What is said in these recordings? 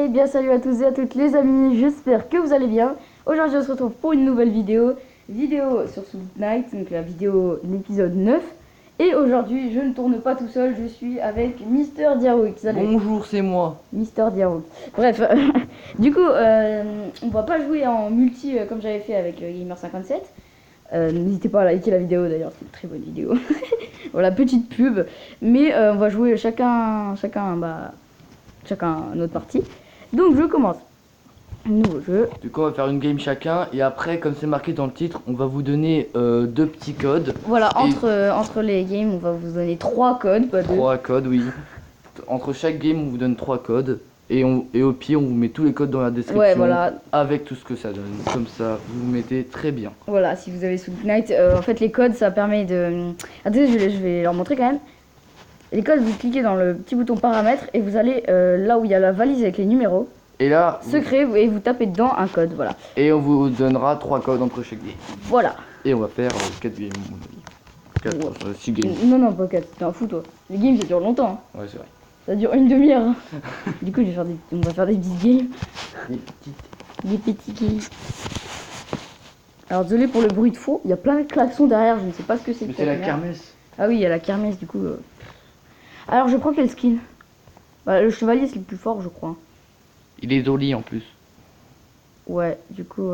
Eh bien salut à tous et à toutes les amis, j'espère que vous allez bien. Aujourd'hui on se retrouve pour une nouvelle vidéo sur Sweet Night, donc la vidéo, l'épisode 9. Et aujourd'hui je ne tourne pas tout seul, je suis avec Mister Diaroux. Bonjour, c'est moi. Mister Diaroux. Bref, du coup on va pas jouer en multi comme j'avais fait avec Gamer57. N'hésitez pas à liker la vidéo d'ailleurs, c'est une très bonne vidéo. Voilà, petite pub. Mais on va jouer chacun notre partie. Donc je commence. Nouveau jeu. Du coup, on va faire une game chacun. Et après, comme c'est marqué dans le titre, on va vous donner deux petits codes. Voilà, entre les games, on va vous donner 3 codes, pas 2. 3 codes, oui. Entre chaque game, on vous donne 3 codes. Et au pire, on vous met tous les codes dans la description. Ouais, voilà. Avec tout ce que ça donne. Comme ça, vous vous mettez très bien. Voilà, si vous avez Sweet Night, en fait les codes, ça permet de... Attendez, je vais leur montrer quand même. Les codes, vous cliquez dans le petit bouton paramètres et vous allez là où il y a la valise avec les numéros. Et là, secret, et vous tapez dedans un code, voilà. Et on vous donnera 3 codes entre chaque game. Voilà. Et on va faire 4 games. 6 games. Non, pas 4, t'es un fou toi. Les games ça dure longtemps. Ouais, c'est vrai. Ça dure une demi-heure. Du coup, on va faire des petites games. Des petits games. Alors, désolé pour le bruit de fond, il y a plein de klaxons derrière, je ne sais pas ce que c'est. Mais c'est la kermesse. Ah oui, il y a la kermesse du coup. Alors, je prends quel skin? Bah, le chevalier c'est le plus fort, je crois. Il est joli en plus. Ouais, du coup.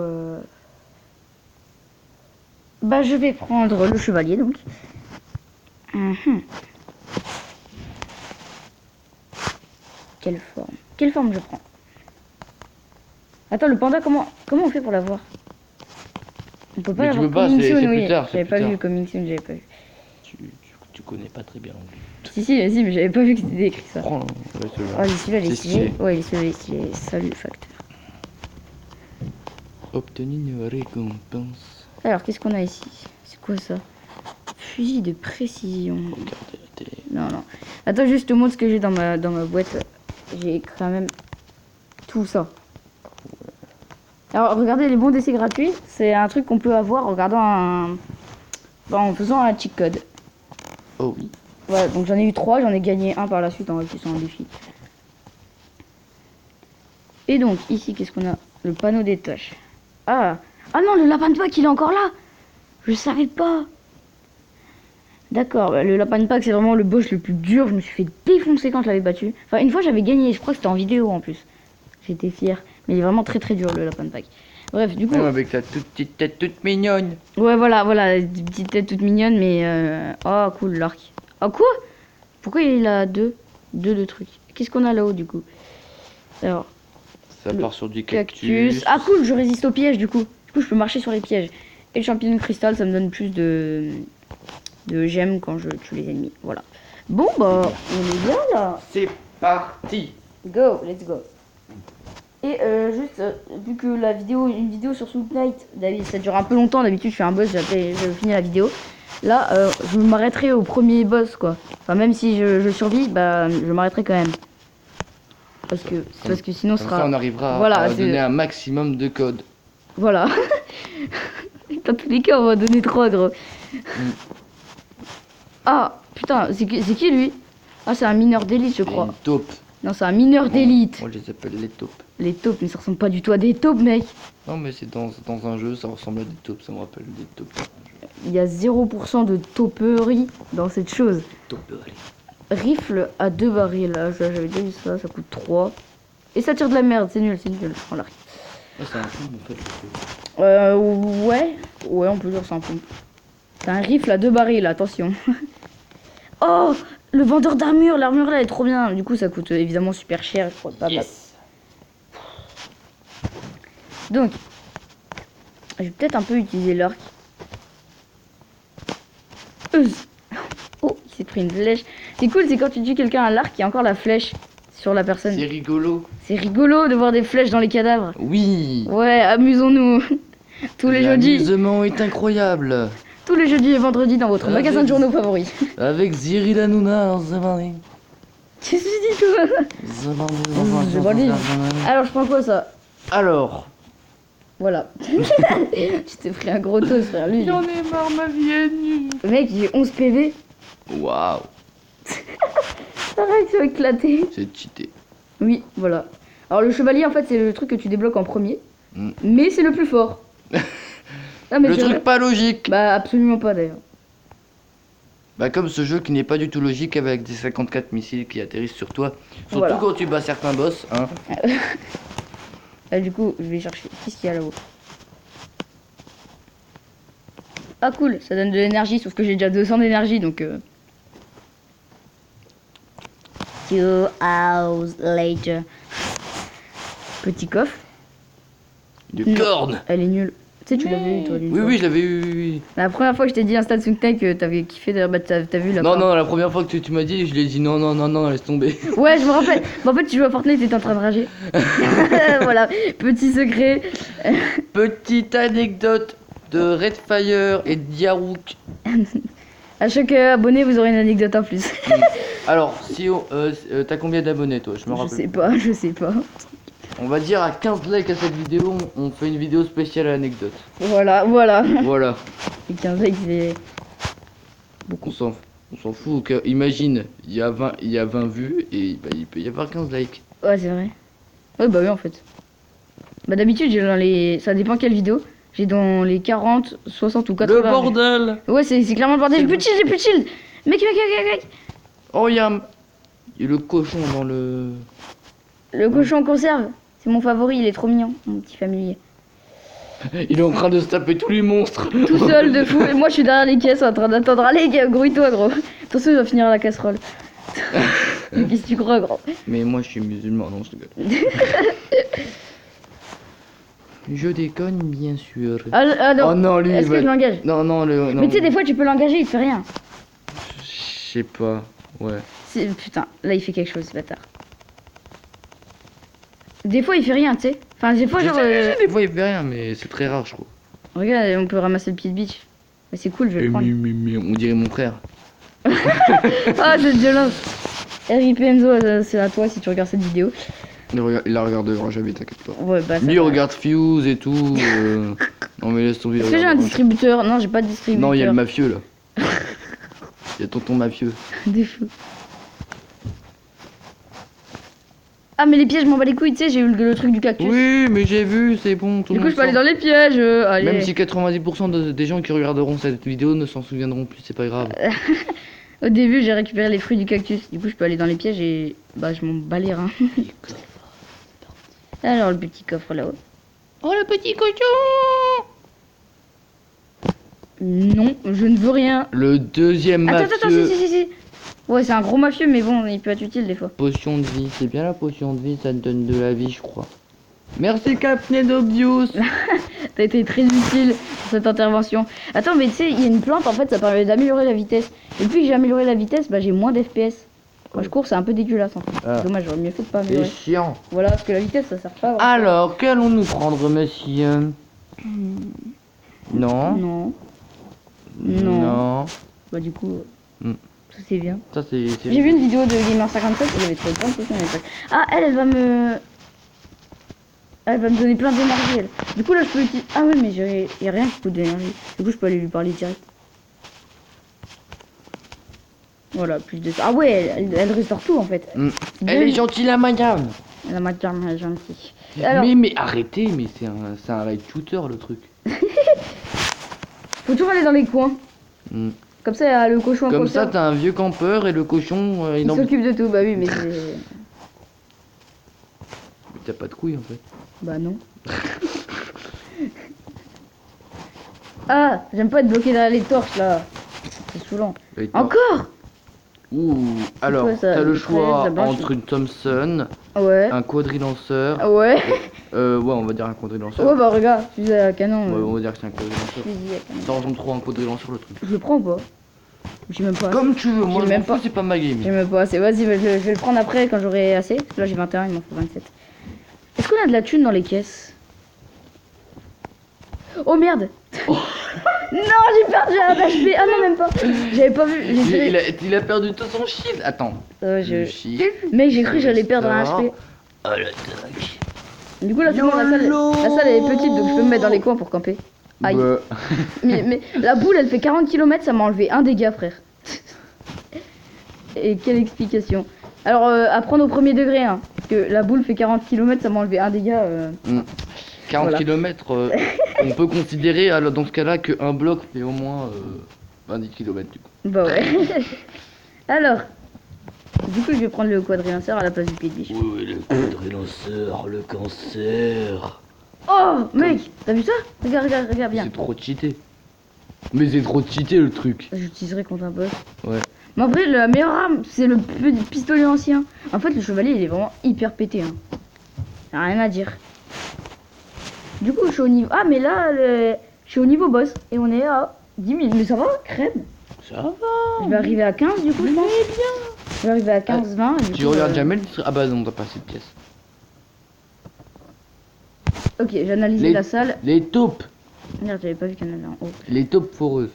Bah, je vais prendre le chevalier donc. Quelle forme je prends? Attends, le panda, comment on fait pour l'avoir? On peut pas l'avoir. Coming soon, oui. Tard, j'avais pas vu coming soon, j'avais pas vu. Tu connais pas très bien l'anglais. Si, vas-y, mais j'avais pas vu que c'était écrit ça. Prends, ouais, oh, celui-là, il est stylé. Ouais, celui-là, il est stylé. Salut, facteur. Obtenir une récompense. Alors, qu'est-ce qu'on a ici? C'est quoi ça? Fusil de précision. Regardez la télé. Non. Attends, juste te montre ce que j'ai dans ma boîte. J'ai quand même tout ça. Alors, regardez, les bons d'essai gratuits, c'est un truc qu'on peut avoir en regardant en faisant un cheat code. Oh oui. Voilà, donc j'en ai eu 3, j'en ai gagné un par la suite en réussissant un défi. Et donc, ici, qu'est-ce qu'on a? Le panneau des tâches. Ah non, le lapin de Pâques, il est encore là. Je savais pas. D'accord, le lapin de Pâques, c'est vraiment le boss le plus dur. Je me suis fait défoncer quand je l'avais battu. Enfin, une fois, j'avais gagné. Je crois que c'était en vidéo en plus. J'étais fier. Mais il est vraiment très dur, le lapin de Pâques. Bref, du coup... Même avec ta toute petite tête toute mignonne. Ouais, voilà, une petite tête toute mignonne, mais... Oh, cool, l'arc. Oh, quoi? Pourquoi il a deux trucs? Qu'est-ce qu'on a là-haut, du coup? Alors... Ça part sur du cactus. Ah, cool, je résiste aux pièges, du coup. Du coup, je peux marcher sur les pièges. Et le champignon de cristal, ça me donne plus de gemmes quand je tue les ennemis. Voilà. Bon, bah, on est bien, là. C'est parti. Go, let's go. Et juste, vu que une vidéo sur Sweet Night, ça dure un peu longtemps, d'habitude je fais un boss, j'ai fini la vidéo. Là, je m'arrêterai au premier boss, quoi. Enfin, même si je survis, bah, je m'arrêterai quand même. Parce que sinon, ce sera... on arrivera à donner un maximum de codes. Voilà. Dans tous les cas, on va donner 3, gros. Ah, putain, c'est qui, lui? Ah, c'est un mineur d'élite, je crois. Une taupe. Non, c'est un mineur d'élite. Moi, je les appelle les taupes. Les taupes, mais ça ressemble pas du tout à des taupes, mec. Non, mais c'est dans un jeu, ça ressemble à des taupes, ça me rappelle des taupes. Il y a 0% de tauperie dans cette chose. Tauperie. Rifle à 2 barils, là, j'avais déjà vu ça coûte 3. Et ça tire de la merde, c'est nul, je prends l'arc. Ah, c'est un pompe en fait. Ouais, on peut dire c'est un pompe. C'est un rifle à 2 barils, attention. Oh, le vendeur d'armure, l'armure là est trop bien. Du coup, ça coûte évidemment super cher, je crois pas. Yes. Donc, je vais peut-être un peu utiliser l'arc. Oh, il s'est pris une flèche. C'est cool, c'est quand tu tues quelqu'un à l'arc, il y a encore la flèche sur la personne. C'est rigolo. C'est rigolo de voir des flèches dans les cadavres. Oui. Ouais, amusons-nous. Tous les jeudis. L'amusement est incroyable. Tous les jeudis et vendredis dans votre magasin de journaux favori. Avec Cyril Hanouna, Zabani. Qu'est-ce que tu dis toi? Zabani. Alors, je prends quoi ça? Alors. Voilà. Tu t'es pris un gros toast, frère. Lui. J'en ai marre, ma vie est nulle. Mec, j'ai 11 PV. Waouh. Ta réaction éclatée. C'est cheaté. Oui, voilà. Alors le chevalier en fait c'est le truc que tu débloques en premier. Mm. Mais c'est le plus fort. Non, mais Le c'est truc vrai. pas logique. Bah absolument pas d'ailleurs. Bah comme ce jeu qui n'est pas du tout logique avec des 54 missiles qui atterrissent sur toi. Surtout Voilà. quand tu bats certains boss, hein. Du coup je vais chercher. Qu'est-ce qu'il y a là-haut? Ah cool, ça donne de l'énergie, sauf que j'ai déjà 200 d'énergie donc 2 hours later. Petit coffre. De Non. cornes. Elle est nulle. Tu sais, tu l'avais eu toi d'une Oui, fois. oui, je l'avais eu. Oui, oui. La première fois que je t'ai dit Insta Tech que t'avais kiffé, bah t'as vu la Non, part. non, la première fois que tu m'as dit, je l'ai dit non, non, non, non, laisse tomber. Ouais, je me rappelle. Bah, en fait, tu jouais à Fortnite, t'étais en train de rager. Voilà, petit secret. Petite anecdote de Redfire et Diarouk. À chaque abonné, vous aurez une anecdote en plus. Alors, si t'as combien d'abonnés toi? Je me Je rappelle. sais pas, je sais pas. On va dire à 15 likes à cette vidéo, on fait une vidéo spéciale anecdote. Voilà, voilà. Voilà. Et 15 likes, c'est. On s'en fout. Imagine, il y a 20 vues et bah, il peut y avoir 15 likes. Ouais, c'est vrai. Ouais, bah oui, en fait. Bah d'habitude, j'ai dans les. Ça dépend quelle vidéo. J'ai dans les 40, 60 ou 80. Le bordel. Ouais, c'est clairement le bordel. C'est J'ai plus de shield, j'ai plus de shield. Mec. Oh, il y a le cochon dans le... Le cochon en conserve. C'est mon favori, il est trop mignon, mon petit familier. Il est en train de se taper tous les monstres. Tout seul de fou. Et moi, je suis derrière les caisses en train d'attendre. Allez, gars, grouille-toi, gros. Attention, il va finir à la casserole. Qu'est-ce que tu crois, gros? Mais moi je suis musulman, non, je rigole. Je déconne, bien sûr. Ah non. Oh non, lui, Est-ce il que va... je l'engage? Non, non, non. Mais tu sais, des fois, tu peux l'engager, il te fait rien. Je sais pas, ouais. Putain, là, il fait quelque chose, ce bâtard. Des fois, il fait rien, tu sais. Enfin, des fois, genre. Des fois il fait rien, mais c'est très rare, je crois. Regarde, on peut ramasser le pied de biche. Mais c'est cool, je vais le prendre. Mais on dirait mon frère. Ah, cette violence. RIP Enzo, c'est à toi si tu regardes cette vidéo. Il la regardera jamais, t'inquiète pas. Ouais, bah ça Lui il va. regarde Fuse et tout. Non mais laisse tomber. Est-ce que j'ai un distributeur? Non, j'ai pas de distributeur. Non, il y a le mafieux là. Il y a tonton mafieux. Des fous. Ah, mais les pièges, je m'en bats les couilles, tu sais, j'ai eu le truc du cactus. Oui, mais j'ai vu, c'est bon. Tout Du le coup, je monde peux aller s'en- dans les pièges. Allez. Même si 90% des gens qui regarderont cette vidéo ne s'en souviendront plus, c'est pas grave. Au début, j'ai récupéré les fruits du cactus. Du coup, je peux aller dans les pièges et. Bah, je m'en bats les reins. Alors, le petit coffre là-haut. Oh le petit cochon! Non, je ne veux rien. Le deuxième Attends, mafieux. si. Ouais, c'est un gros mafieux, mais bon, il peut être utile des fois. Potion de vie, c'est bien la potion de vie, ça te donne de la vie, je crois. Merci Captain Obvious. T'as été très utile pour cette intervention. Attends, mais tu sais, il y a une plante, en fait, ça permet d'améliorer la vitesse. Et depuis que j'ai amélioré la vitesse, bah j'ai moins d'FPS. Quand je cours, c'est un peu dégueulasse en fait. Ah. Dommage, j'aurais mieux fait de pas C'est améliorer. chiant. Voilà, parce que la vitesse, ça sert pas. à grand-chose. Alors, qu'allons-nous prendre, monsieur? Non. Non. Non. Bah du coup, Hmm. ça c'est bien. Ça, c'est. J'ai vu une vidéo de Gamer57, il avait trouvé plein de potions à l'époque. Ah, elle va me... Elle va me donner plein d'énergie, elle. Du coup, là, je peux utiliser... Ah ouais, mais y a rien qui coûte d'énergie. Du coup, je peux aller lui parler direct. Voilà, plus de... Ah ouais, elle restaure tout, en fait. Hmm. C'est Elle bien. est gentille, la madame. La madame est gentille. Alors, Mais arrêtez, mais c'est un raid shooter le truc. faut toujours aller dans les coins. Hmm. Comme ça, il y a le cochon en Comme ça, conserve. t'as un vieux campeur et le cochon, Il s'occupe de tout, bah oui, mais c'est... Mais t'as pas de couilles en fait. Bah non. Ah, j'aime pas être bloqué derrière les torches là. C'est saoulant. Et toi Encore? Ouh, alors, quoi, ça, t'as le le choix 13, la blanche entre une Thompson, Ouais. un quadrilanceur. Ouais. Ouais, on va dire un quadrilanceur. Ouais, bah regarde, fusil à canon. Ouais, on va dire que c'est un quadrilanceur. Fusil à canon. Ça ressemble trop à un quadrilanceur le truc. Je le prends ou pas? J'ai même pas. Comme tu veux, moi J'ai je même m'en fous, pas. c'est pas ma game. J'ai même pas assez. Vas-y, je vais le prendre après quand j'aurai assez. Parce que là j'ai 21, il m'en faut 27. Est-ce qu'on a de la thune dans les caisses? Oh merde! Non, j'ai perdu un HP! Ah non, même pas! J'avais pas vu. Il a perdu tout son shield. Attends. Je... Le shield. Mec, j'ai cru que j'allais perdre un HP. Oh le tac. Du coup, là, c'est bon, la salle elle est petite donc je peux me mettre dans les coins pour camper. Aïe. Bah, Mais la boule elle fait 40 km, ça m'a enlevé un dégât, frère. Et quelle explication. Alors, à prendre au premier degré, hein. que la boule fait 40 km, ça m'a enlevé un dégât. 40 Voilà. km, on peut considérer alors, dans ce cas-là qu'un bloc fait au moins 20 km du coup. Bah ouais. Alors, du coup, je vais prendre le quadrilanceur à la place du pied de biche. Oui, le quadrilanceur, le cancer. Oh, mec, t'as vu ça? Regarde bien. C'est trop cheaté. Mais c'est trop cheaté le truc. J'utiliserai contre un boss. Ouais. Mais en vrai, la meilleure arme, c'est le pistolet ancien. En fait, le chevalier, il est vraiment hyper pété. Hein. Y'a rien à dire. Du coup, je suis au niveau... Ah, mais là, je suis au niveau boss. Et on est à 10 000. Mais ça va, crème. Ça va. Je vais arriver à 15 du coup, je pense. Je vais arriver à 15, 20. Et du Tu coup, regardes jamais le... Ah bah non, t'as pas cette pièce. Ok, j'ai analysé la salle. Les taupes. Merde, j'avais pas vu qu'il y en avait en haut. Les taupes foreuses.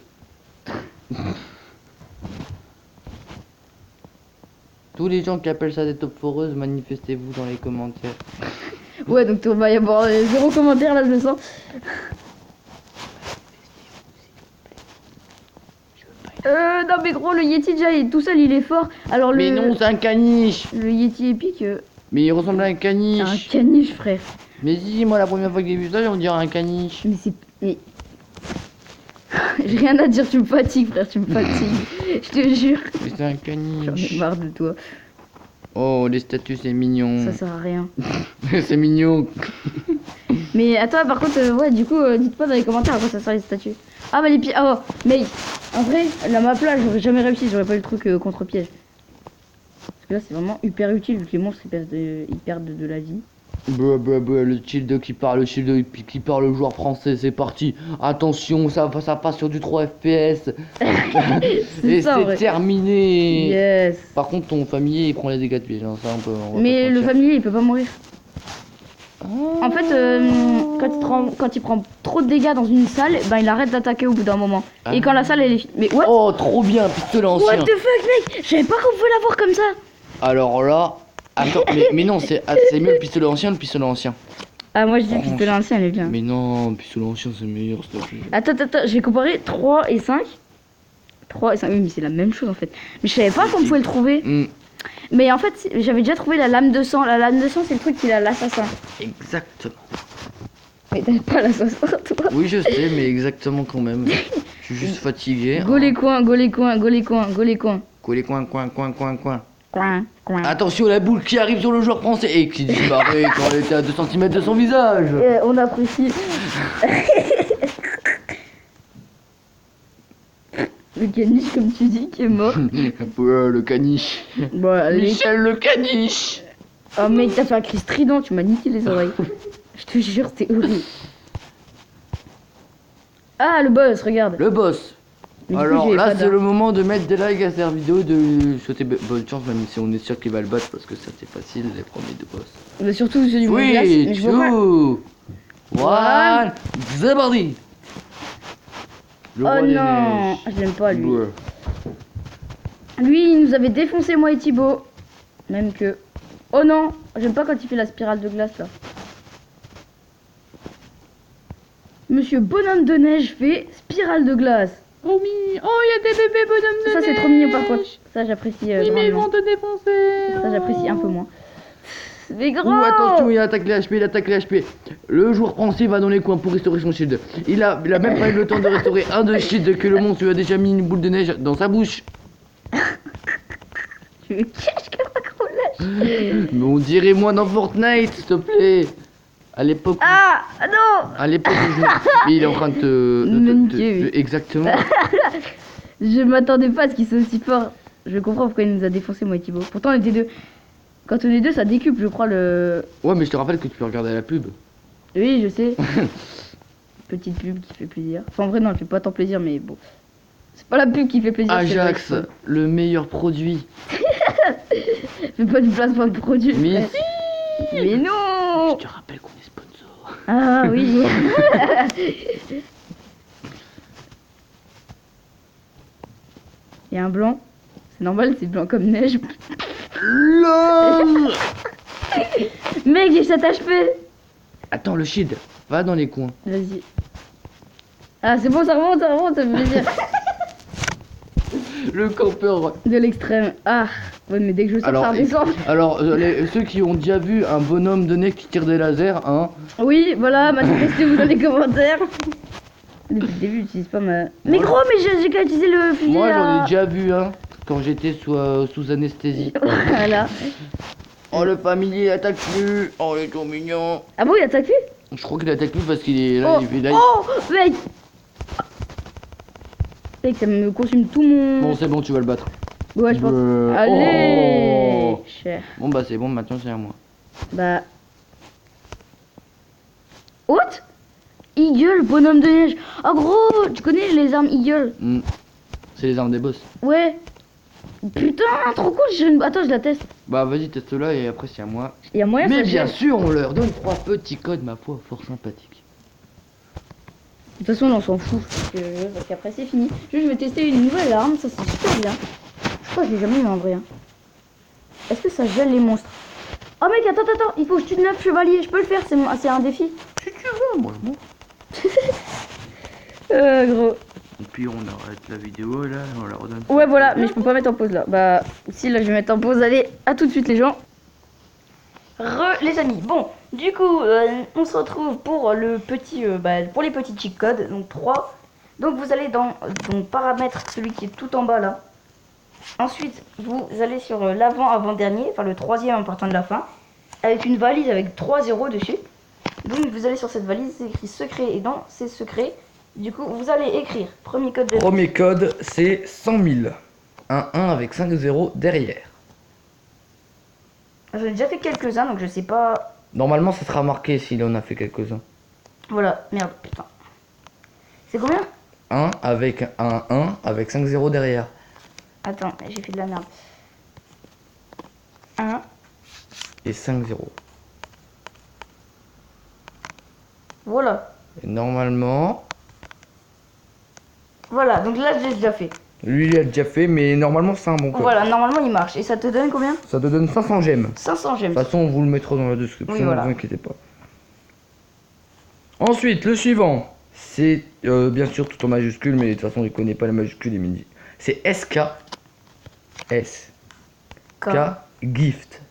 Tous les gens qui appellent ça des taupes foreuses, manifestez-vous dans les commentaires. Ouais, donc il va y avoir zéro commentaire là, je le sens. Non mais gros, le Yeti déjà il est tout seul, il est fort. Alors le... Mais non, c'est un caniche. Le Yeti épique, Mais il ressemble à un c'est un caniche. caniche frère. Mais si, moi la première fois que j'ai vu ça, on dirait un caniche. Mais c'est... Mais... J'ai rien à dire, tu me fatigues frère, tu me fatigues. Je te jure. Mais c'est un J'en ai caniche. marre de toi, Oh, les statues, c'est mignon. ça sert à rien. C'est mignon. Mais attends, par contre, ouais, du coup, dites-moi dans les commentaires à quoi ça sert les statues. Ah bah les pieds... Oh, mais en vrai, la map là, j'aurais jamais réussi, j'aurais pas eu le truc contre-piège. Parce que là, c'est vraiment hyper utile vu que les monstres ils perdent de la vie. Le shield qui parle, le shield qui parle, le joueur français, c'est parti. Attention, ça passe sur du 3 FPS. Et ça, en c'est vrai. terminé. Yes. Par contre, ton familier, il prend les dégâts de piège. Hein, ça, on va Mais pas se le mentir. familier, il peut pas mourir. En fait, quand il prend trop de dégâts dans une salle, ben il arrête d'attaquer au bout d'un moment. Et quand la salle elle est finie. Mais what? Oh, trop bien, pistolet ancien. What the fuck, mec? Je savais pas qu'on pouvait l'avoir comme ça. Alors là, attends, mais non, c'est mieux le pistolet ancien, le pistolet ancien. Ah, moi je dis pistolet ancien, elle est bien. Mais non, le pistolet ancien, c'est meilleur, s'il te plaît. Attends, je vais comparer 3 et 5. 3 et 5, oui, mais c'est la même chose en fait. Mais je savais pas qu'on pouvait le trouver. Mais en fait, j'avais déjà trouvé la lame de sang. La lame de sang, c'est le truc qu'il a l'assassin. Exactement. Mais t'as pas l'assassin, toi. Oui, je sais, mais exactement quand même. Je suis juste fatigué. Go les coins, go les coins, go les coins, go les coins. Coin. Coin, coin. Attention, la boule qui arrive sur le joueur français et qui disparaît quand elle était à 2 cm de son visage. On apprécie. Le caniche, comme tu dis, qui est mort. Ouais, le caniche. Bon, allez. Michel le caniche. Oh mec, t'as fait un cri strident, tu m'as niqué les oreilles. Je te jure, c'était horrible. Ah, le boss, regarde. Le boss. Mais du coup, Alors j'y ai là, pas c'est d'arme. le moment de mettre des likes à cette vidéo, de souhaiter bonne chance, même si on est sûr qu'il va le battre parce que ça c'est facile, les premiers deux boss. Mais surtout ceux du monde glace, Oui, mais je vois pas. 2, 1, c'est parti. Le Oh roi des non, neiges. je l'aime pas lui. Ouais. Lui, il nous avait défoncé moi et Thibaut. Même que... Oh non, j'aime pas quand il fait la spirale de glace là. Monsieur Bonhomme de Neige fait spirale de glace. Oh oui, oh il y a des bébés bonhommes de Ça c'est trop mignon par contre. Ça j'apprécie grandement. te défoncer. Ça j'apprécie un peu moins. Mais grand. Ouh, attention, il attaque les HP, il attaque les HP. Le joueur français va dans les coins pour restaurer son shield. Il a même pas eu le temps de restaurer un de shield que le monstre lui a déjà mis une boule de neige dans sa bouche. Tu me caches comme un gros lâche. Mais on dirait moi dans Fortnite, s'il te plaît. À l'époque. Ah non. À l'époque où mais il est en train de Me niquer, oui. Exactement. Je m'attendais pas à ce qu'il soit aussi fort. Je comprends pourquoi il nous a défoncé moi et Thibaut. Pourtant on était deux. Quand on est deux ça décuple je crois le... Ouais, mais je te rappelle que tu peux regarder la pub. Oui je sais. Petite pub qui fait plaisir. Enfin en vrai non elle fait pas tant plaisir mais bon. C'est pas la pub qui fait plaisir. Ajax, le meilleur produit. Fais pas du placement de produit. Mais frère. si. Mais Je non. te rappelle qu'on est sponsor. Ah oui. Il y a un blanc. C'est normal, c'est blanc comme neige. LOL. Mec, j'ai 7 HP. Attends, le shield, va dans les coins. Vas-y. Ah, c'est bon, ça remonte, ça me fait plaisir. Le campeur. De l'extrême. Ah, ouais, mais dès que je sors, ça redescend. Alors ceux qui ont déjà vu un bonhomme de neige qui tire des lasers, hein. Oui, voilà, manifestez-vous dans les commentaires. Depuis le début, j'utilise pas ma. Mais gros, mais j'ai qu'à utiliser le fusil. Moi j'en ai là. déjà vu un quand j'étais sous anesthésie. Voilà. Oh le familier il attaque plus. Oh il est trop mignon. Ah bon, il attaque plus? Je crois qu'il attaque plus parce qu'il est là. Oh, Il est là. oh, mec. Mec, ça me consume tout mon. Bon c'est bon tu vas le battre. Ouais, je pense. Allez. Cher. Bon bah c'est bon maintenant c'est à moi. Bah. What? Eagle, bonhomme de neige. Oh gros, tu connais les armes Eagle? C'est les armes des boss. Ouais. Putain, trop cool. Attends, je la teste. Bah vas-y teste-la et après c'est à moi. Il y a moyen Mais ça bien gèle. sûr on leur donne 3 petits codes ma foi fort sympathiques. De toute façon, on s'en fout. Parce qu'après, c'est fini. Juste, je vais tester une nouvelle arme. Ça, c'est super bien. Je crois que je l'ai jamais eu en vrai. Hein. Est-ce que ça gèle les monstres? Oh mec, attends. Il faut que je tue 9 chevaliers. Je peux le faire. C'est un défi. Si tu veux, moi je m'en Gros. Et puis on arrête la vidéo et là on la redonne. Ouais, voilà. Mais je peux pas mettre en pause là. Bah, si, là, je vais mettre en pause. Allez, à tout de suite, les gens. Les amis, bon, du coup, on se retrouve pour le petit, pour les petits cheat codes, donc 3. Donc vous allez dans paramètres, celui qui est tout en bas là. Ensuite, vous allez sur l'avant-avant-dernier, enfin le troisième en partant de la fin, avec une valise avec 3 zéros dessus. Donc vous allez sur cette valise, c'est écrit secret, et dans ces secrets, du coup, vous allez écrire, premier code de... Premier code c'est 100 000. Un 1 avec 5 zéros derrière. J'en ai déjà fait quelques-uns, donc je sais pas... Normalement ça sera marqué s'il en a fait quelques-uns. Voilà, merde, putain. C'est combien? 1 avec un 1 avec 5 zéros derrière. Attends, j'ai fait de la merde. 1. Et 5 zéros. Voilà. Et normalement, Voilà, donc là, j'ai déjà fait. lui il a déjà fait mais normalement c'est un bon code. Voilà, normalement, il marche. Et ça te donne combien? Ça te donne 500 gemmes. 500 De gemmes. toute façon on vous le mettra dans la description, Oui, voilà. ne vous inquiétez pas. Ensuite le suivant, c'est bien sûr tout en majuscule mais de toute façon il connaît pas la majuscule et midi. C'est SK. S. K. Gift.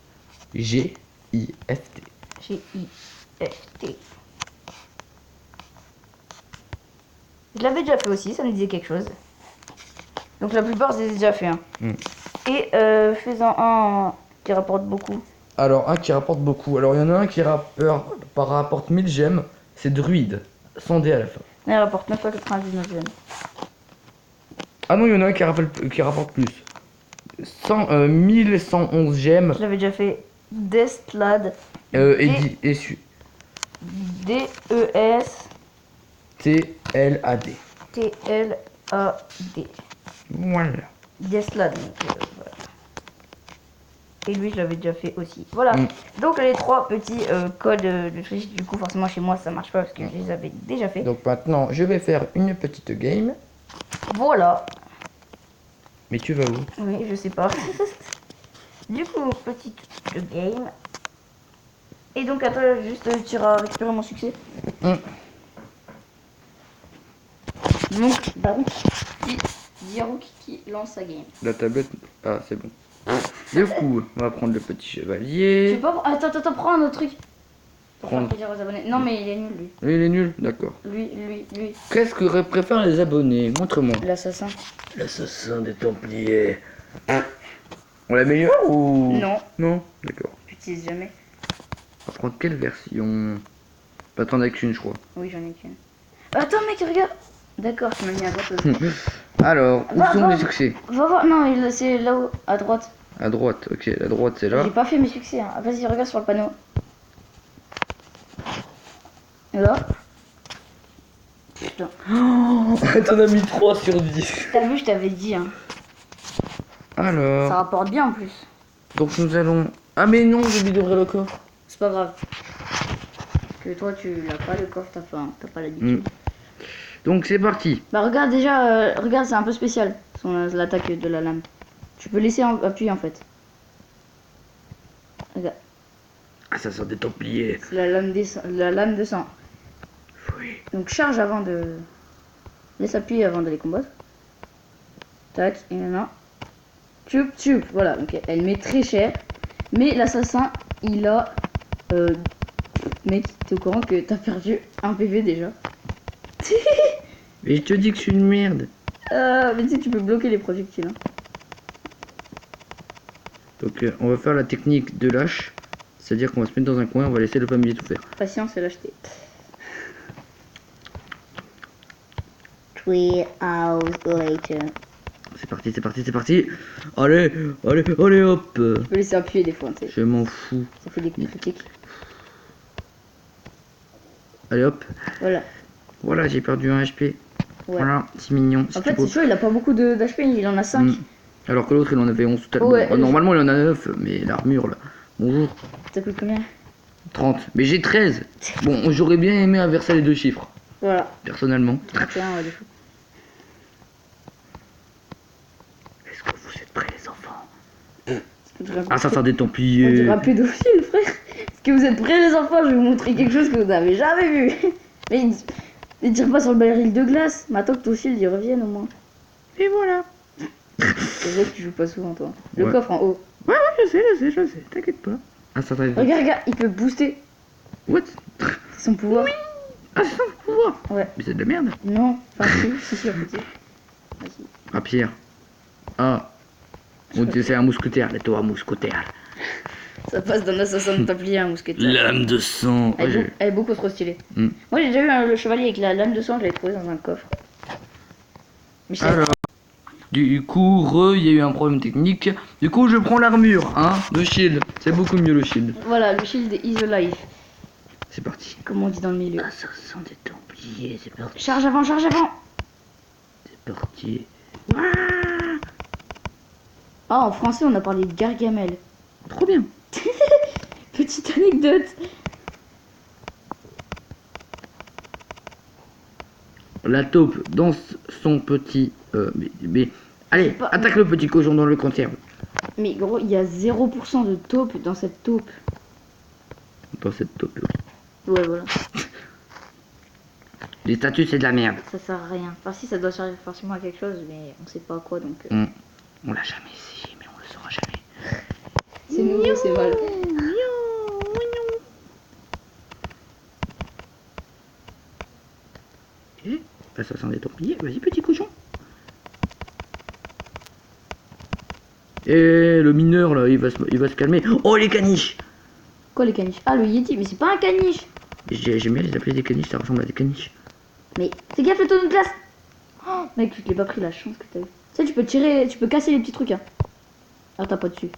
G-I-F-T. G-I-F-T. Je l'avais déjà fait aussi, ça me disait quelque chose. Donc la plupart, je les ai déjà fait. Hein. Et faisant un qui rapporte beaucoup. Alors un qui rapporte beaucoup. Alors il y en a un qui rapporte 1000 gemmes. C'est druide. Sans D à la fin. Il rapporte 9,99 gemmes. Ah non il y en a un qui rapporte plus. 1111 gemmes. Je l'avais déjà fait. Destlad. D-E-S. T-L-A-D. T-L-A-D. Voilà. Destlad. Voilà. Et lui, je l'avais déjà fait aussi. Voilà. Donc les 3 petits codes de triche. Du coup, forcément, chez moi, ça marche pas parce que je les avais déjà fait. Donc maintenant, je vais faire une petite game. Voilà. Mais tu vas où? Oui, je sais pas. Du coup, petite game. Et donc, attends, juste, tu iras récupérer mon succès. Donc, Zirouk qui lance sa game. La tablette. Ah, c'est bon. Du coup, on va prendre le petit Je sais chevalier. pas. Attends, prends un autre truc. Pour Prends. faire plaisir aux abonnés. Non, mais il est nul, lui. Lui, il est nul, d'accord. Lui. Qu'est-ce que préfèrent les abonnés? Montre-moi. L'assassin. L'assassin des Templiers. On l'améliore ou. Non. Non. D'accord. J'utilise jamais. On va prendre quelle version? Pas t'en as qu'une, je crois. Oui, j'en ai qu'une. Attends, mec, regarde. D'accord, tu m'as mis à droite aussi. Alors, où sont les succès? Va voir. Non, c'est là-haut, à droite. À droite, ok, la droite c'est là. J'ai pas fait mes succès. Hein. Vas-y, regarde sur le panneau. Là. Putain. T'en as mis 3 sur 10. T'as vu, je t'avais dit. Hein. Alors. Ça rapporte bien en plus. Donc nous allons. Ah mais non, j'ai oublié d'ouvrir le coffre. C'est pas grave. Parce que toi, tu l'as pas le coffre, t'as pas l'habitude. Donc c'est parti. Bah regarde déjà, regarde, c'est un peu spécial, l'attaque de la lame. Tu peux laisser appuyer en fait. Regarde, Ah ça sort des Templiers. c'est la lame de sang. Oui. Donc charge avant de... Laisse appuyer avant de les combattre. Tac, et maintenant. Tchup, tchup. Voilà, donc elle met très cher. Mais l'assassin, il a... mec, t'es au courant que t'as perdu un PV déjà. Mais je te dis que je suis une merde. Mais tu sais, tu peux bloquer les projectiles. Hein. Donc on va faire la technique de lâche. C'est-à-dire qu'on va se mettre dans un coin, on va laisser le familier tout faire. Patience et lâcheté. 3 hours later. C'est parti, c'est parti, c'est parti. Allez, allez, allez, hop. Tu peux laisser appuyer des fois, tu sais. Je m'en fous. Ça fait des coups critiques. Allez, hop. Voilà. Voilà, j'ai perdu un HP. Ouais. Voilà, c'est mignon. En fait, c'est chaud, il a pas beaucoup d'HP, il en a 5. Alors que l'autre, il en avait 11 tout à l'heure. Ouais, Bon, normalement, il en a 9, mais l'armure, là. Bonjour. Ça coûte combien? 30. Mais j'ai 13. Bon, j'aurais bien aimé inverser les deux chiffres. Voilà. Personnellement. 31, ouais, du coup. Est-ce que vous êtes prêts, les enfants? On Ah, ça, des On Templiers. dira plus d'office, frère. Est-ce que vous êtes prêts, les enfants? Je vais vous montrer quelque chose que vous n'avez jamais vu. Mais il tire pas sur le baril de glace. Mais attends que ton shield y revienne au moins. Et voilà. C'est vrai que tu joues pas souvent, toi. Le Ouais. coffre en haut. Ouais, je sais, t'inquiète pas. Ah, ça va. Regarde, regarde, il peut booster. What? C'est son pouvoir. Ah, c'est ça le pouvoir. Ouais. Mais c'est de la merde. Non, enfin si, en fait. Vas-y. Ah, Pierre. Ah. On dit c'est un mousquetaire, les toi, mousquetaire. Ça passe d'un assassin de templier à un mousquetaire. Lame de sang. Elle est beaucoup trop stylée. Hmm. Moi j'ai déjà eu le chevalier avec la lame de sang, je l'ai trouvé dans un coffre. Mais je sais- Alors, du coup, il y a eu un problème technique. Du coup, je prends l'armure, hein, le shield. C'est beaucoup mieux le shield. Voilà, le shield is alive, C'est parti. comme on dit dans le milieu. Ah, ça sent des Templiers, c'est parti. Charge avant, charge avant. C'est parti. Ah, en français on a parlé de Gargamel. Trop bien. Petite anecdote. La taupe dans son petit... mais allez, pas- attaque le petit cochon dans le conserve. Mais gros, il y a 0% de taupe dans cette taupe. Dans cette taupe. Ouais, voilà. Les statues, c'est de la merde. Ça sert à rien. Enfin, si, ça doit servir forcément à quelque chose, mais on sait pas à quoi donc. On l'a jamais essayé, mais on le saura jamais. C'est nouveau, c'est mal. Ok. Bah, ça sent des Templiers. Vas-y, petit cochon. Et le mineur, là, il va se calmer. Oh, les caniches. Quoi les caniches? Ah, le Yeti, mais c'est pas un caniche. J'aime bien les appeler des caniches, ça ressemble à des caniches. Mais fais gaffe, le tonneau de glace. Oh, mec, tu te l'es pas pris la chance que t'as eu. Tu sais, tu peux tirer, tu peux casser les petits trucs. Hein. Ah, t'as pas dessus.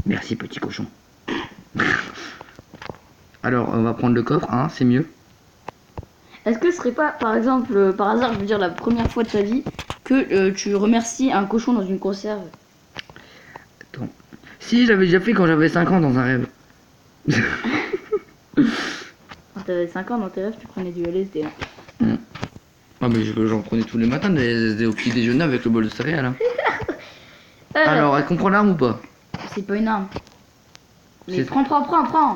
Merci, petit cochon. Alors, on va prendre le coffre, hein, c'est mieux. Est-ce que ce serait pas, par exemple, par hasard, je veux dire, la première fois de ta vie, que tu remercies un cochon dans une conserve? Attends. Si, j'avais déjà fait quand j'avais 5 ans dans un rêve. Quand t'avais 5 ans, dans tes rêves, tu prenais du LSD. Hein. Ah, mais j'en prenais tous les matins au petit déjeuner avec le bol de céréales. Hein. Alors, elle comprend l'arme ou pas? C'est pas une arme. Mais C'est- prends.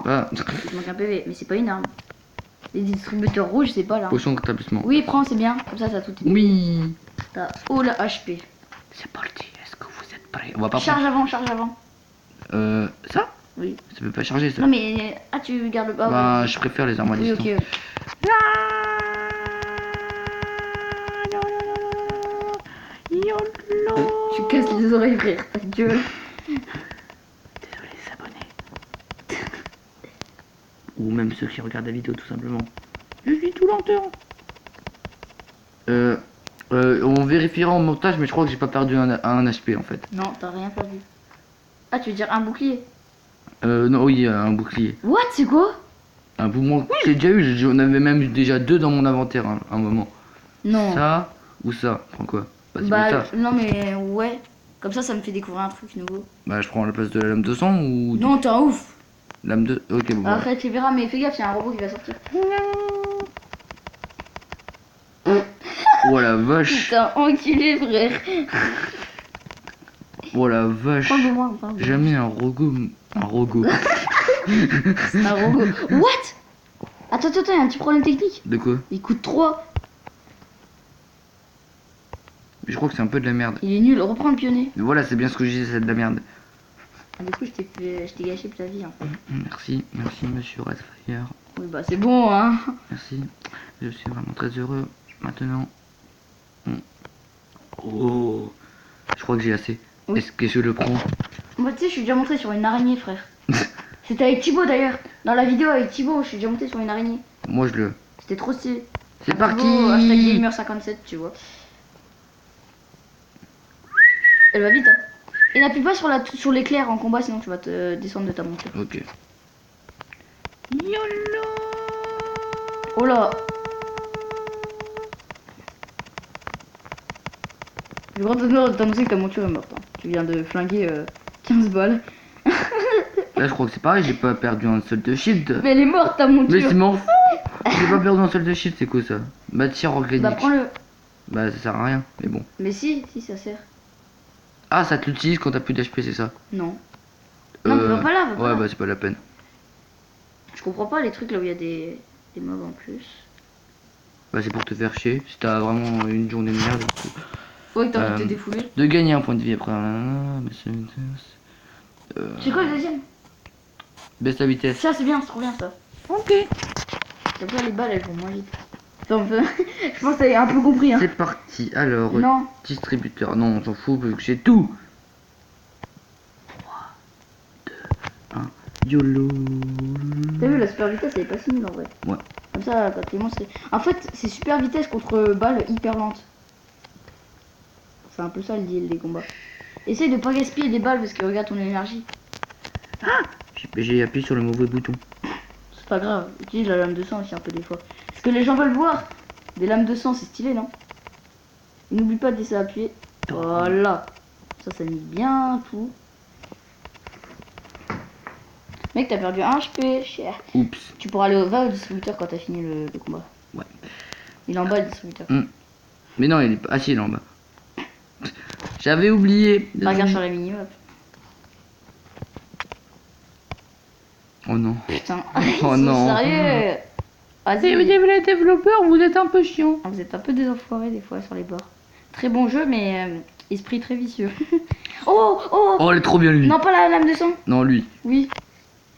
Ah, Il te manque un PV, mais c'est pas une arme. Les distributeurs rouges, c'est pas là. potion d'établissement. Oui, prends, c'est bien. Comme ça tout est. Oui. T'as oh la HP. C'est parti, est-ce que vous êtes prêts? On va pas Charge avant, charge avant. prendre... ça? Oui. Ça peut pas charger, ça. Non mais ah tu gardes le bas. Bah, je préfère les armes à oui, distance. ok. Tu casses les oreilles, frère. Ta gueule. Désolé les abonnés. Ou même ceux qui regardent la vidéo tout simplement. Je suis tout lenteur. On vérifiera en montage, mais je crois que j'ai pas perdu un HP en fait. Non, t'as rien perdu. Ah, tu veux dire un bouclier? Non, oui, un bouclier. What? C'est quoi? Un boomerang. Oui, j'ai déjà eu. J'en avais même déjà 2 dans mon inventaire hein, à un moment. Non. Ça ou ça. Prends quoi? Bah, c'est Bah, ça. non mais ouais. Comme ça me fait découvrir un truc nouveau. Bah, je prends la place de la lame de sang ou. Non, t'es un ouf. Lame de. Ok, bon. Après, tu verras, mais fais gaffe, il y a un robot qui va sortir. Oh la vache. Putain, enculé, frère. Oh la vache. Prends de moi, prends de moi. Jamais un rogo. Un rogo. C'est un robot. What? Attends, il y a un petit problème technique. De quoi? Il coûte 3. Je crois que c'est un peu de la merde. Il est nul, reprends le pionnier. Mais voilà, c'est bien ce que je disais, c'est de la merde. Ah, du coup, je t'ai gâché ta vie. Hein. Merci, merci monsieur Redfire. Oui, bah c'est bon, hein. Merci. Je suis vraiment très heureux. Maintenant. Oh. Je crois que j'ai assez. Oui. Est-ce que je le prends? Moi, tu sais, je suis déjà monté sur une araignée, frère. C'était avec Thibaut d'ailleurs. Dans la vidéo avec Thibaut, je suis déjà monté sur une araignée. Moi je le. C'était trop stylé. C'est Thibaut, parti. #gamer57, tu vois. Elle va vite, hein. Et n'appuie pas sur l'éclair en combat, sinon tu vas te descendre de ta monture. Ok. YOLO. Oh là. Le grand honneur de t'annoncer que ta monture est morte. Hein. Tu viens de flinguer 15 balles. Là je crois que c'est pareil, j'ai pas perdu un seul de shield. Mais elle est morte ta monture. Mais c'est m'en fous. J'ai pas perdu un seul de shield, c'est quoi ça? Matière organique. Bah prends-le. Bah ça sert à rien, mais bon. Mais si ça sert. Ah, ça te l'utilise quand t'as plus d'HP, c'est ça? Non. Non, mais va pas là, va pas ouais, là. bah c'est pas la peine. Je comprends pas les trucs là où il y a des mobs en plus. Bah c'est pour te faire chier, si t'as vraiment une journée de merde. Ouais, que t'as envie de te défouler. De gagner un point de vie après. C'est quoi le deuxième? Baisse la vitesse. Ça c'est bien, c'est trop bien ça. Ok. C'est pas les balles, elles vont moins vite. Attends, je pense que t'as un peu compris hein. C'est parti, alors. Non. Distributeur, non, on s'en fout, parce que j'ai tout. 3, 2, 1, YOLO. T'as vu la super vitesse elle est pas si nulle en vrai. Ouais. Comme ça quand les monstres. En fait c'est super vitesse contre balles hyper lentes. C'est un peu ça le deal des combats. Essaye de pas gaspiller des balles parce que regarde ton énergie. Ah, j'ai appuyé sur le mauvais bouton. C'est pas grave, utilise la lame de sang aussi un peu des fois. Parce que les gens veulent voir. Des lames de sang c'est stylé non? N'oublie pas de laisser appuyer. Voilà. Ça mise bien tout. Mec t'as perdu 1 HP, cher. Oups. Tu pourras aller va au distributeur quand t'as fini le combat. Ouais. Il est en bas le distributeur. Mais non, il est pas. Ah si, il est en bas. J'avais oublié. Regarde sur la mini-map. Oh non. Putain. Oh non. Sérieux. Si vous Vas-y. êtes les développeurs, vous êtes un peu chiant. Ah, vous êtes un peu des enfoirés des fois sur les bords. Très bon jeu mais esprit très vicieux. Oh oh. Oh, elle est trop bien lui. Non pas la lame de sang. Non, lui. Oui.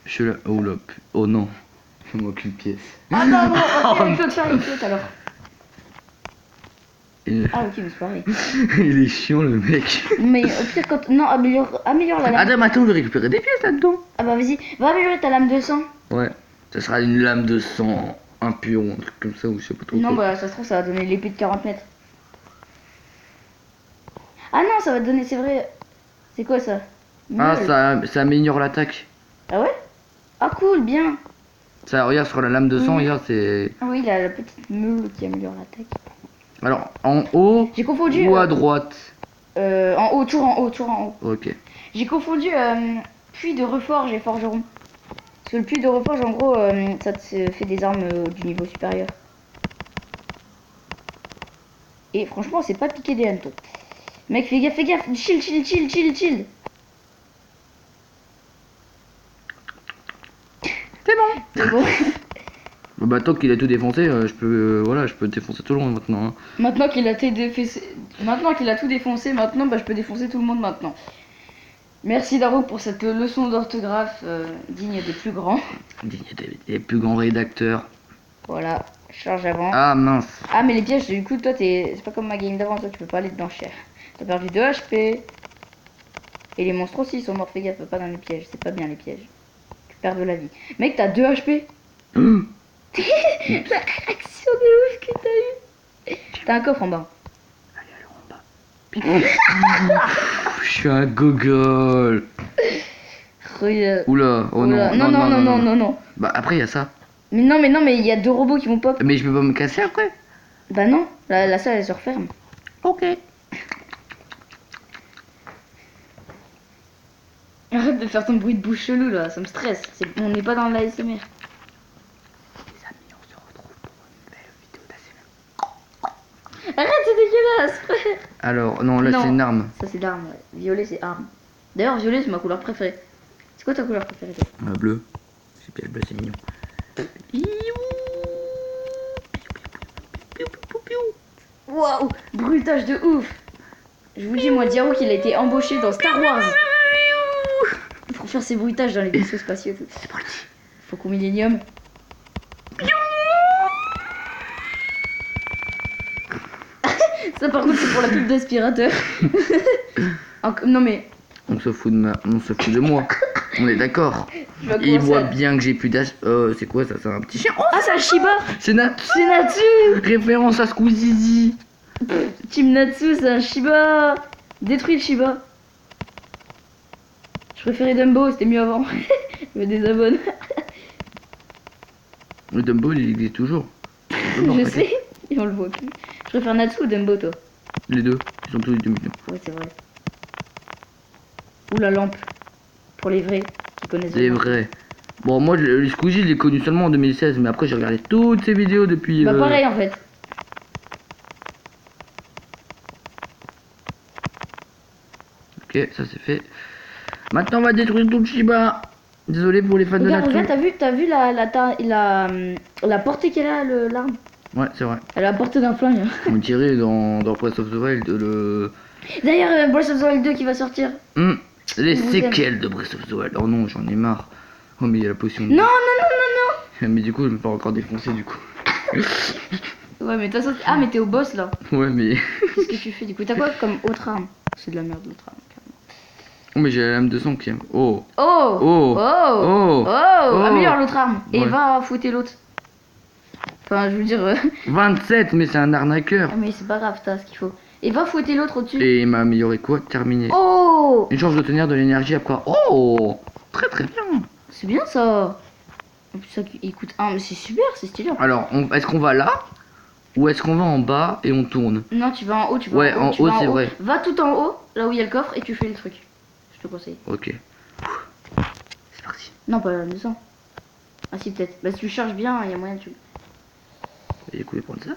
Je suis là. Oh là. Oh non. Il manque une pièce. Ah non non. Ok, il faut te faire une pièce alors. Et- Ah ok mais c'est pareil. il est chiant le mec. Mais au pire quand non améliore la lame. Adam, attends, je vais récupérer des pièces là-dedans. Ah bah vas-y va améliorer ta lame de sang. Ouais. Ça sera une lame de sang impure ou un truc comme ça, ou je sais pas trop. Non quoi. bah ça se trouve ça va donner l'épée de 40 mètres. Ah non ça va te donner c'est vrai. C'est quoi ça? Ah, Meule. ça améliore l'attaque. Ah ouais? Ah cool bien. Ça, regarde sur la lame de sang, Mhm. regarde, c'est. Ah oui la petite meule qui améliore l'attaque. Alors, en haut J'ai confondu. ou à droite? En haut, toujours en haut, toujours en haut. Ok. J'ai confondu puits de reforge et forgeron. Parce que le puits de reforge, en gros, ça te fait des armes du niveau supérieur. Et franchement, c'est pas piqué des hannetons. Mec, fais gaffe, chill, chill, chill, chill, chill. C'est bon. C'est bon. Bah, tant qu'il a tout défoncé, je peux, voilà, je peux défoncer tout le monde maintenant. Hein. Maintenant qu'il a tout défoncé, maintenant, bah, je peux défoncer tout le monde maintenant. Merci Daro pour cette leçon d'orthographe digne des plus grands. Les plus grands rédacteurs. Voilà, charge avant. Ah mince. Ah mais les pièges du coup toi c'est pas comme ma game d'avant, toi tu peux pas aller dedans cher. T'as perdu 2 HP. Et les monstres aussi ils sont morts, fais gaffe pas dans les pièges, c'est pas bien les pièges. Tu perds de la vie. Mec t'as 2 HP. La réaction de ouf que t'as eu. T'as un coffre en bas. Allez, alors en bas. Je suis un gogol. Regarde. Oula, oh Oula. Non. Bah après il y a ça. Mais non mais il y a 2 robots qui vont pop. Mais je peux pas me casser après. Bah non, la salle elle se referme. Ok. Arrête de faire ton bruit de bouche chelou là, ça me stresse. On n'est pas dans l'ASMR. Les amis, on se retrouve pour une nouvelle vidéo d'ASMR. Arrête, c'est dégueulasse, frère. Alors, non, là Non. c'est une arme. Ça c'est l'arme, ouais. Violet c'est arme. D'ailleurs violet c'est ma couleur préférée. C'est quoi ta couleur préférée toi? Bleu. C'est bien le bleu, c'est mignon. Waouh, bruitage de ouf. Je vous dis, moi, Diaro, qu'il a été embauché dans Star Wars. Pour faire ses bruitages dans les vaisseaux spatiaux et tout. C'est parti. Faut qu'au Millennium. Ça, par contre, c'est pour la pub d'aspirateur. Non, mais. On se fout de moi. On est d'accord. je vais Il commencer voit à- bien que j'ai plus d'âge. C'est quoi ça? C'est un petit chien. Oh, Ah, c'est un Shiba. c'est Natsu. C'est Natsu. Référence à Squeezie. Team Natsu, c'est un Shiba. Détruis le Shiba. Je préférais Dumbo, c'était mieux avant. Je me désabonne. Le Dumbo, il existe toujours. Je sais. Et on le voit plus. Je préfère Natsu ou Dumbo, toi? Les deux, ils sont tous les deux mignons. Ouais, c'est vrai. Ou la lampe. Pour les vrais qui connaissent. C'est vrai. Bon, moi, le Squeezie, je l'ai connu seulement en 2016, mais après, j'ai regardé toutes ses vidéos depuis. Bah, pareil en fait. Ok, ça c'est fait. Maintenant, on va détruire tout le Shiba. Désolé pour les fans Regarde, de Natsu. regarde, t'as vu la portée qu'elle a, l'arme? Ouais, c'est vrai. Elle a la portée d'un flingue. On dirait dans Breath of the Wild le. D'ailleurs, Breath of the Wild 2 qui va sortir. Les Vous séquelles de Breath of the Wild. Oh non, j'en ai marre. Oh, mais il y a la potion. Non, non, non, non, Mais du coup, je me fais encore défoncer du coup. non. Ouais, mais de toute façon. Ah, mais t'es au boss là. Ouais, mais. Qu'est-ce que tu fais du coup? T'as quoi comme autre arme? C'est de la merde, l'autre arme. Oh, mais j'ai la lame de sang qui. Oh. Oh! Oh. Oh! Oh. Oh! Améliore l'autre arme. Et Ouais. va fouetter l'autre. Enfin, je veux dire. 27, mais c'est un arnaqueur. Ah, mais c'est pas grave, t'as ce qu'il faut. Et va fouetter l'autre au-dessus. Et il m'a amélioré quoi? Terminé. Oh! Une chance de tenir de l'énergie après. Oh. Très très bien. C'est bien ça. En plus, ça il coûte 1, mais c'est super, c'est stylé. Alors, est-ce qu'on va là? Ou est-ce qu'on va en bas et on tourne? Non, tu vas en haut, tu vas Ouais, en haut. tu en vas haut, c'est vrai. Va tout en haut, là où il y a le coffre, et tu fais le truc. Je te conseille. Ok. C'est parti. Non, pas la maison. Ah si, peut-être. Bah si tu charges bien, il y a moyen de tu... Et du coup, je vais prendre ça.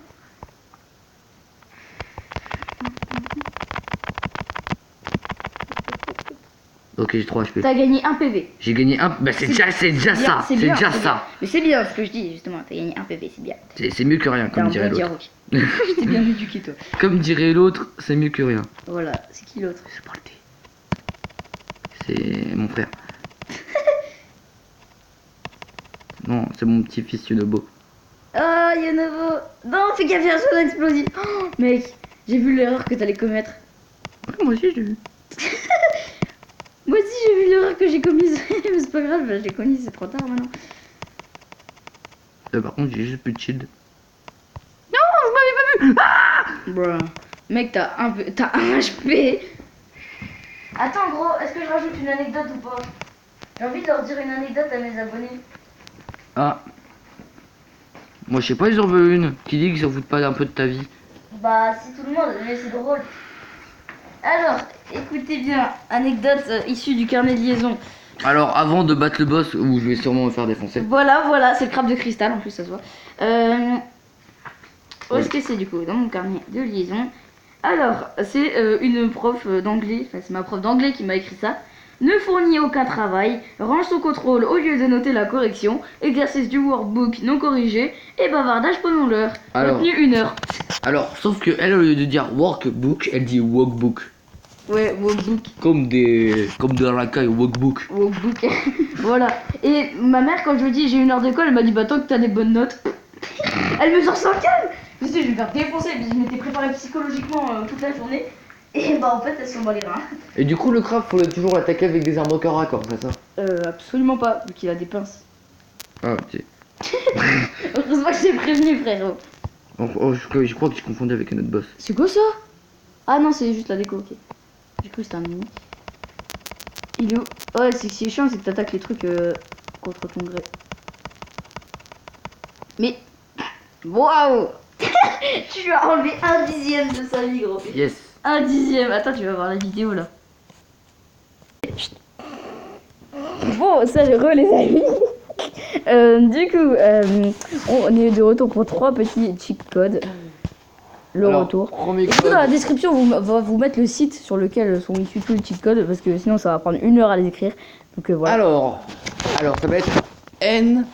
Ok, j'ai 3 HP. T'as gagné 1 PV. J'ai gagné un. Bah, c'est déjà Bien, ça. C'est bien, déjà c'est ça. bien. Mais c'est bien ce que je dis, justement. T'as gagné 1 PV, c'est bien. C'est mieux que rien, T'es comme un dirait bon l'autre. Diaro. Je t'ai bien éduqué, toi. Comme dirait l'autre, c'est mieux que rien. Voilà, c'est qui l'autre? C'est parti. C'est mon frère. Non, c'est mon petit-fils Yonobo. Oh, Yonobo. Non, fais gaffe, il y a un chose explosif. Oh, mec, j'ai vu l'erreur que t'allais commettre. Ouais, moi aussi, j'ai vu. Moi aussi, j'ai vu l'erreur que j'ai commise. Mais c'est pas grave, je l'ai commise, c'est trop tard maintenant. Par contre, j'ai juste plus de shield. Bruh. Mec, t'as un HP. Attends, gros, est-ce que je rajoute une anecdote ou pas? J'ai envie de leur dire une anecdote à mes abonnés. Ah. Moi, je sais pas, ils en veulent une. Qui dit qu'ils s'en foutent pas un peu de ta vie? Bah, si tout le monde, mais c'est drôle. Alors, écoutez bien, anecdote issue du carnet de liaison. Alors, avant de battre le boss, où je vais sûrement me faire défoncer. Voilà, c'est le crabe de cristal, en plus, ça se voit. Où est-ce que c'est du coup? Dans mon carnet de liaison. Alors, c'est une prof d'anglais, enfin, c'est ma prof d'anglais qui m'a écrit ça. Ne fournit aucun travail, range son contrôle au lieu de noter la correction, exercice du workbook non corrigé et bavardage pendant l'heure. Alors. Retenu 1 heure. Alors, sauf que elle, au lieu de dire workbook, elle dit walkbook. Ouais, workbook. Comme de la caille, walkbook. Workbook. Voilà. Et ma mère, quand je lui dis j'ai une heure d'école, elle m'a dit bah tant que t'as des bonnes notes. Elle me sort sans calme. Je me suis dit, je vais me faire défoncer. Puis je m'étais préparé psychologiquement toute la journée. Et bah en fait, elle s'en bat les reins. Et du coup, le crabe, faut toujours l'attaquer avec des armes au corps à corps, c'est ça? Absolument pas, vu qu'il a des pinces. Ah, ok. Heureusement que j'ai prévenu, frérot. Je crois que je confondais avec un autre boss. C'est quoi ça? Ah non, c'est juste la déco, ok. J'ai cru que c'était un mini. Il est où? Ouais, c'est que c'est chiant, c'est que t'attaques les trucs contre ton gré. Mais. Waouh! Tu as enlevé 1/10 de sa vie, gros. Yes. 1/10. Attends, tu vas voir la vidéo là. Bon, salut les amis. Du coup, on est de retour pour 3 petits cheat codes. Le Alors, retour. Premier Et du coup, code. dans la description, on va vous mettre le site sur lequel sont issus tous les cheat codes parce que sinon ça va prendre 1 heure à les écrire. Donc voilà. Alors, ça va être N.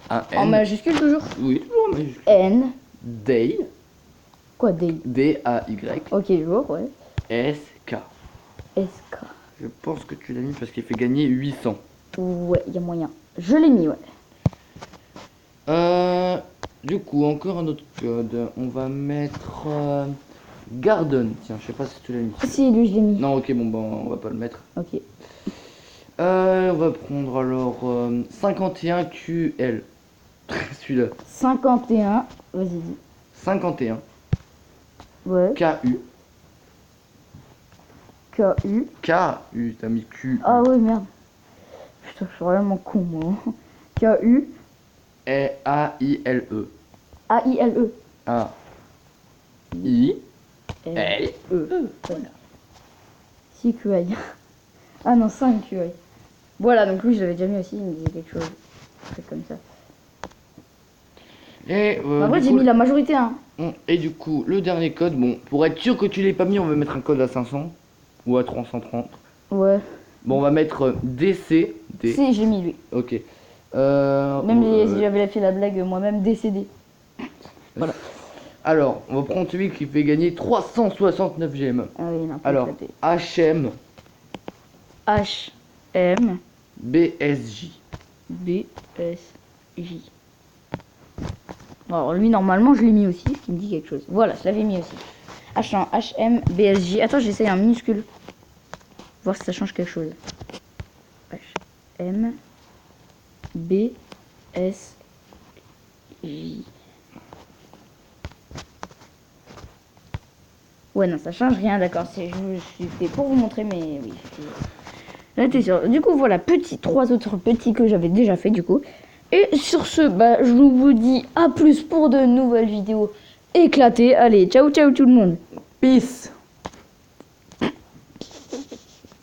Un N. En majuscule toujours. Oui, toujours en majuscule. N. Day. Quoi, day? D-A-Y. Ok, jour, ouais. S. SK. Je pense que tu l'as mis parce qu'il fait gagner 800. Ouais, il y a moyen. Je l'ai mis, ouais. Du coup, encore un autre code. On va mettre Garden. Tiens, je sais pas si tu l'as mis. Ah, si, lui, je l'ai mis. Non, ok, bon, on va pas le mettre. Ok. On va prendre alors 51QL. Celui-là. 51. Vas-y, dis. 51 Ouais. KU. KU. KU, t'as mis Q. Ah ouais, merde. Putain, je suis vraiment con, moi. KU. Et AILE. AILE. A. I. L. E. Voilà. 6 QI. Ah non, 5 QI. Voilà, donc lui, je l'avais déjà mis aussi, il me disait quelque chose. Un truc comme ça. Et, En vrai, du j'ai coup, mis la majorité, hein. et du coup, le dernier code, bon, pour être sûr que tu l'aies pas mis, on va mettre un code à 500 ou à 330. Ouais. Bon, on va mettre DC. Si, j'ai mis lui. Ok. Même si j'avais fait la blague moi-même décédé. Voilà. Alors, on va prendre celui qui fait gagner 369 gemmes. Ah oui, il a un peu Alors, éclaté. HM HM BSJ. BSJ. Alors lui, normalement, je l'ai mis aussi, ce qui me dit quelque chose. Voilà, je l'avais mis aussi. H1, HM BSJ. Attends, j'essaye un minuscule. Voir si ça change quelque chose. HM BSJ. Ouais, non, ça change rien, d'accord. Je suis fait pour vous montrer, mais oui. Là, t'es sûr. Du coup, voilà, trois autres petits que j'avais déjà fait, du coup. Et sur ce, bah, je vous dis à plus pour de nouvelles vidéos éclatées. Allez, ciao, ciao tout le monde. Peace.